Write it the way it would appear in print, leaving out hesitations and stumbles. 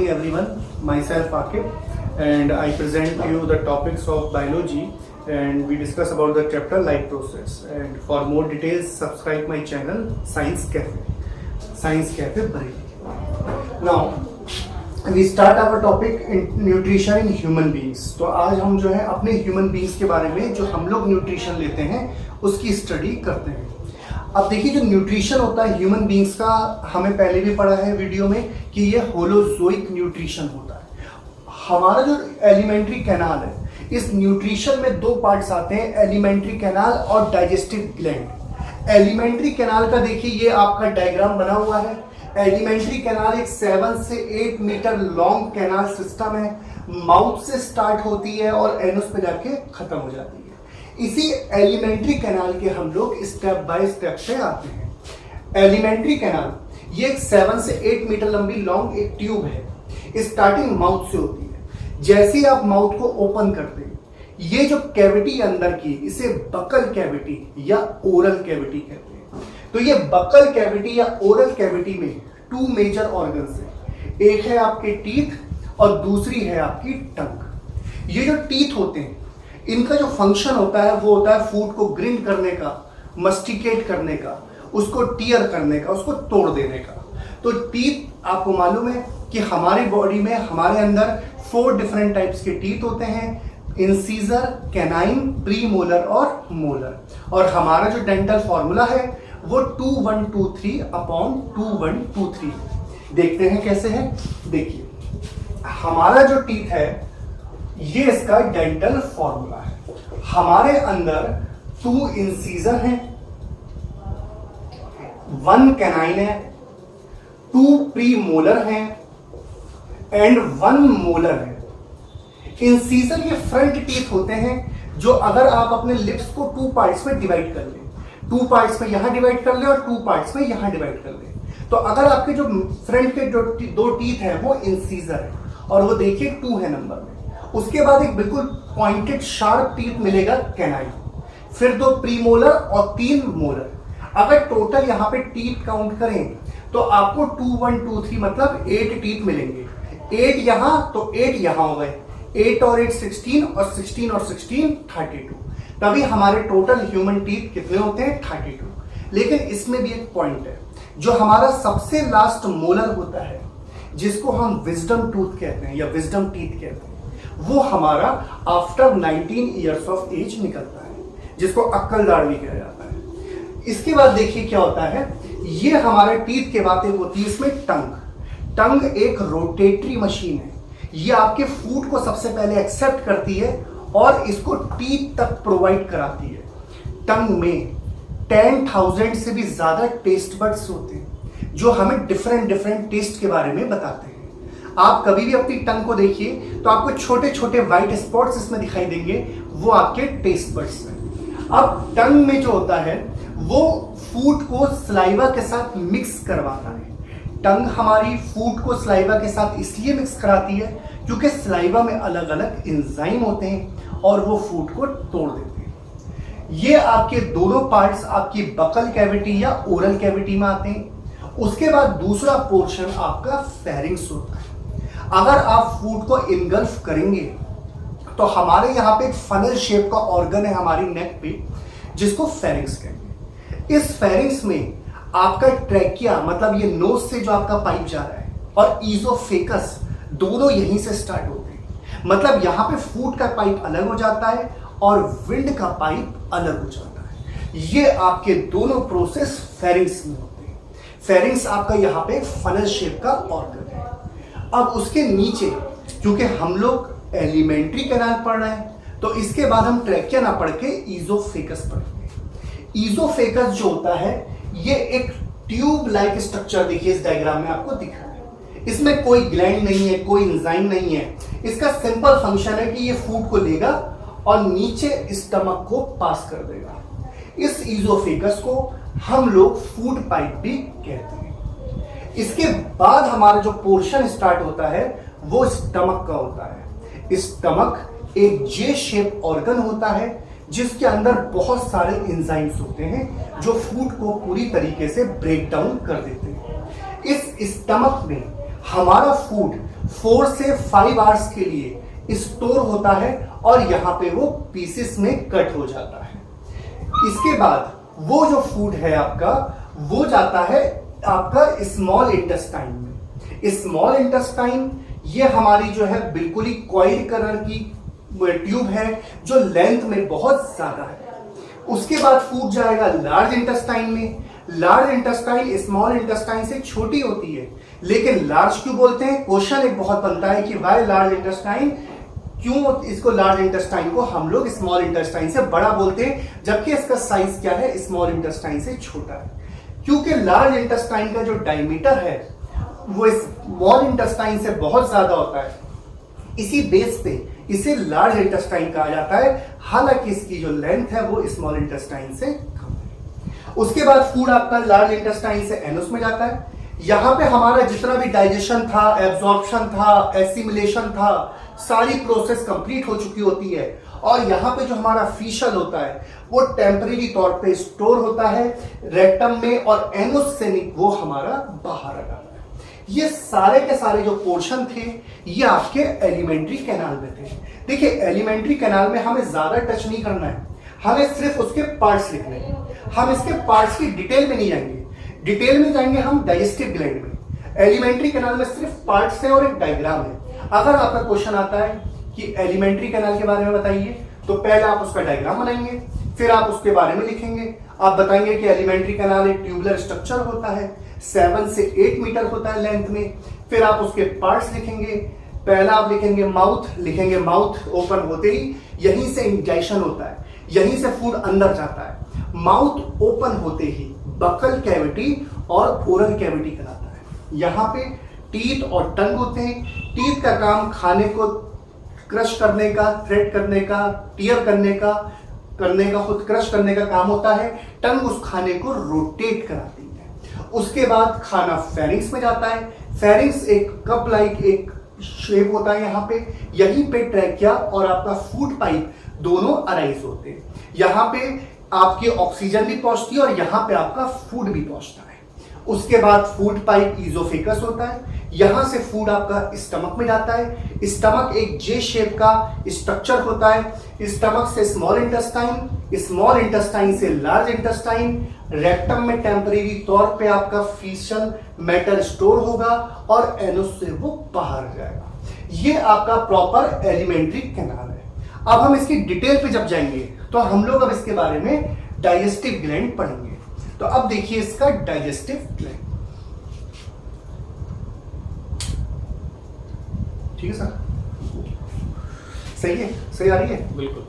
morning everyone, myself Akib and I present to you the topics of biology and we discuss about the chapter life process, and for more details subscribe my channel Science Cafe Bareilly. Now we start our topic in nutrition in human beings. तो आज हम जो है अपने human beings के बारे में जो हम लोग न्यूट्रिशन लेते हैं उसकी स्टडी करते हैं। अब देखिए जो न्यूट्रिशन होता है ह्यूमन बींग्स का, हमें पहले भी पढ़ा है वीडियो में कि ये होलोजोइक न्यूट्रिशन होता है। हमारा जो एलिमेंट्री कैनाल है, इस न्यूट्रिशन में दो पार्ट्स आते हैं, एलिमेंट्री कैनाल और डाइजेस्टिव ग्लैंड। एलिमेंट्री कैनाल का देखिए ये आपका डायग्राम बना हुआ है। एलिमेंट्री कैनाल एक 7 से 8 मीटर लॉन्ग कैनाल सिस्टम है, माउथ से स्टार्ट होती है और एनस पे जाके खत्म हो जाती है। इसी एलिमेंट्री कैनाल के हम लोग स्टेप बाय स्टेप पे आते हैं। एलिमेंट्री कैनाल ये एक 7 से 8 मीटर लंबी लॉन्ग एक ट्यूब है, स्टार्टिंग माउथ से होती है। जैसे ही आप माउथ को ओपन करते हैं, ये जो कैविटी अंदर की, इसे बकल कैविटी या ओरल कैविटी कहते हैं। तो ये बकल कैविटी या ओरल कैविटी में 2 मेजर ऑर्गन्स है, एक है आपके टीथ और दूसरी है आपकी टंग। ये जो टीथ होते हैं इनका जो फंक्शन होता है वो होता है फूड को ग्रिंड करने का, मस्टिकेट करने का, उसको टीयर करने का, उसको तोड़ देने का। तो टीथ आपको मालूम है कि हमारी बॉडी में, हमारे अंदर 4 डिफरेंट टाइप्स के टीथ होते हैं, इंसीजर, कैनाइन, प्रीमोलर और मोलर। और हमारा जो डेंटल फॉर्मूला है वो 2123 अपॉन 2123। देखते हैं कैसे है। देखिए हमारा जो टीथ है ये इसका डेंटल फॉर्मूला है। हमारे अंदर 2 इंसीजर हैं, 1 कैनाइन है, 2 प्रीमोलर हैं एंड 1 मोलर है। इंसीजर ये फ्रंट टीथ होते हैं जो अगर आप अपने लिप्स को 2 पार्ट्स में डिवाइड कर लें, 2 पार्ट्स में यहां डिवाइड कर ले और 2 पार्ट्स में यहां डिवाइड कर ले, तो अगर आपके जो फ्रंट के जो 2 टीथ हैं वो इंसीजर है और वो देखिए 2 है नंबर में। उसके बाद एक बिल्कुल पॉइंटेड शार्प टीथ मिलेगा कैनाइन, फिर 2 प्रीमोलर और 3 मोलर। अगर टोटल यहाँ पे टीथ काउंट करें तो आपको 2123 मतलब 8 टीथ मिलेंगे। 8 यहां तो 8 यहां हो गए, 8 और 8 16 और 16 और 16 32। तभी हमारे टोटल ह्यूमन टीथ कितने होते हैं? 32। लेकिन इसमें भी एक पॉइंट है, जो हमारा सबसे लास्ट मोलर होता है जिसको हम विजडम टूथ कहते हैं या विजडम टीथ कहते हैं, वो हमारा आफ्टर 19 ईयर्स ऑफ एज निकलता है, जिसको अक्कलदाढ़ भी कहा जाता है। इसके बाद देखिए क्या होता है, ये हमारे टीथ के बाद एक होती है इसमें टंग एक रोटेटरी मशीन है। ये आपके फूड को सबसे पहले एक्सेप्ट करती है और इसको टीथ तक प्रोवाइड कराती है। टंग में 10,000 से भी ज्यादा टेस्ट बड्स होते हैं जो हमें डिफरेंट टेस्ट के बारे में बताते हैं। आप कभी भी अपनी टंग को देखिए तो आपको छोटे छोटे व्हाइट स्पॉट्स इसमें दिखाई देंगे, वो आपके टेस्ट बड्स हैं। अब टंग में जो होता है वो फूड को सलाइवा के साथ मिक्स करवाता है। टंग हमारी फूड को सलाइवा के साथ इसलिए मिक्स कराती है क्योंकि सलाइवा में अलग अलग एंजाइम होते हैं और वो फूड को तोड़ देते हैं। ये आपके दोनों पार्ट्स आपकी बकल कैविटी या ओरल कैविटी में आते हैं। उसके बाद दूसरा पोर्शन आपका फेरिंग्स होता है। अगर आप फूड को इनगल्फ करेंगे तो हमारे यहाँ पे एक फनल शेप का ऑर्गन है हमारी नेक पे, जिसको फेरिंग्स कहेंगे। इस फेरिंग्स में आपका ट्रैकिया मतलब ये नोज से जो आपका पाइप जा रहा है और ईजोफेकस दोनों यहीं से स्टार्ट होते हैं। मतलब यहाँ पे फूड का पाइप अलग हो जाता है और विंड का पाइप अलग हो जाता है। ये आपके दोनों प्रोसेस फेरिंग्स में होते हैं। फेरिंग्स आपका यहाँ पे फनल शेप का ऑर्गन है। अब उसके नीचे क्योंकि हम लोग एलिमेंट्री कैनाल पढ़ रहे हैं तो इसके बाद हम ट्रैकिया ना पढ़ के ईजोफेकस पढ़ेंगे। ईजोफेकस जो होता है ये एक ट्यूब लाइक स्ट्रक्चर, देखिए इस डायग्राम में आपको दिख रहा है। इसमें कोई ग्लैंड नहीं है, कोई एंजाइम नहीं है। इसका सिंपल फंक्शन है कि ये फूड को लेगा और नीचे स्टमक को पास कर देगा। इस ईजोफेकस को हम लोग फूड पाइप भी कहते हैं। इसके बाद हमारा जो पोर्शन स्टार्ट होता है वो स्टमक का होता है। स्टमक एक जे शेप ऑर्गन होता है जिसके अंदर बहुत सारे एंजाइम्स होते हैं जो फूड को पूरी तरीके से ब्रेक डाउन कर देते हैं। इस स्टमक में हमारा फूड 4 से 5 आवर्स के लिए स्टोर होता है और यहां पे वो पीसेस में कट हो जाता है। इसके बाद वो जो फूड है आपका, वो जाता है आपका स्मॉल इंटेस्टाइन में। स्मॉल इंटेस्टाइन ये हमारी जो है बिल्कुल ही कॉइल कलर की ट्यूब है जो लेंथ में बहुत ज्यादा है। उसके बाद फूड जाएगा लार्ज इंटेस्टाइन में। लार्ज इंटेस्टाइन स्मॉल इंटेस्टाइन से छोटी होती है, लेकिन लार्ज क्यों बोलते हैं? क्वेश्चन एक बहुत बनता है कि वाई लार्ज इंटेस्टाइन, क्यों इसको लार्ज इंटेस्टाइन को हम लोग स्मॉल इंटेस्टाइन से बड़ा बोलते हैं, जबकि इसका साइज क्या है? स्मॉल इंटेस्टाइन से छोटा है। क्योंकि लार्ज इंटेस्टाइन का जो डायमीटर है वो स्मॉल इंटेस्टाइन से बहुत ज्यादा होता है, इसी बेस पे इसे लार्ज इंटेस्टाइन कहा जाता है, हालांकि इसकी जो लेंथ है वो स्मॉल इंटेस्टाइन से कम है। उसके बाद फूड आपका लार्ज इंटेस्टाइन से एनोस में जाता है। यहां पे हमारा जितना भी डाइजेशन था, एब्जॉर्प्शन था, एसिमिलेशन था, सारी प्रोसेस कंप्लीट हो चुकी होती है और यहाँ पे जो हमारा फीशल होता है वो टेम्परेरी तौर पे स्टोर होता है रेक्टम में और एनोस से वो हमारा बाहर आ जाता है। ये सारे के सारे जो पोर्शन थे ये आपके एलिमेंट्री कैनाल में थे। देखिए एलिमेंट्री कैनाल में हमें ज्यादा टच नहीं करना है, हमें सिर्फ उसके पार्ट्स लिखने हैं। हम इसके पार्ट्स की डिटेल में नहीं जाएंगे, डिटेल में जाएंगे हम डाइजेस्टिव ग्लैंड में। एलिमेंट्री कैनाल में सिर्फ पार्ट्स है और एक डायग्राम है। अगर आपका क्वेश्चन आता है कि एलिमेंट्री कैनाल के बारे में बताइए, तो पहले आप उसका डायग्राम बनाएंगे, फिर आप उसके बारे में लिखेंगे। आप बताएंगे कि एलिमेंट्री कैनाल एक ट्यूबुलर स्ट्रक्चर होता है, 7 से 8 मीटर होता है लेंथ में। फिर आप उसके पार्ट्स लिखेंगे। पहला आप लिखेंगे माउथ, लिखेंगे माउथ ओपन होते ही यहीं से इंजेक्शन होता है, यहीं से फूड अंदर जाता है। माउथ ओपन होते ही बकल कैविटी और ओरल कैविटी कहलाता है। यहाँ पे टीथ और टंग होते हैं। टीथ का काम खाने को क्रश करने का, थ्रेड करने का, टीयर करने का खुद क्रश करने का काम होता है। टंग उस खाने को रोटेट कराती है। उसके बाद खाना फेरिंग्स में जाता है। फेरिंग्स एक कप लाइक एक शेप होता है यहाँ पे, यहीं पे ट्रैकिया और आपका फूड पाइप दोनों अराइज होते हैं। यहाँ पे आपकी ऑक्सीजन भी पहुंचती है और यहाँ पे आपका फूड भी पहुंचता है। उसके बाद फूड पाइप इजोफेकस होता है, यहां से फूड आपका स्टमक में जाता है। स्टमक एक जे शेप का स्ट्रक्चर होता है। स्टमक से स्मॉल इंटेस्टाइन, स्मॉल इंटेस्टाइन से लार्ज इंटेस्टाइन, रेक्टम में टेम्परेरी तौर पे आपका फीसल मैटर स्टोर होगा और एनोस से वो बाहर जाएगा। ये आपका प्रॉपर एलिमेंट्री कैनाल है। अब हम इसकी डिटेल पे जब जाएंगे तो हम लोग अब इसके बारे में डाइजेस्टिव ग्लैंड पढ़ेंगे। तो अब देखिए इसका डाइजेस्टिव ग्लैंड, ठीक है सर? सही है, सही आ रही है? बिल्कुल।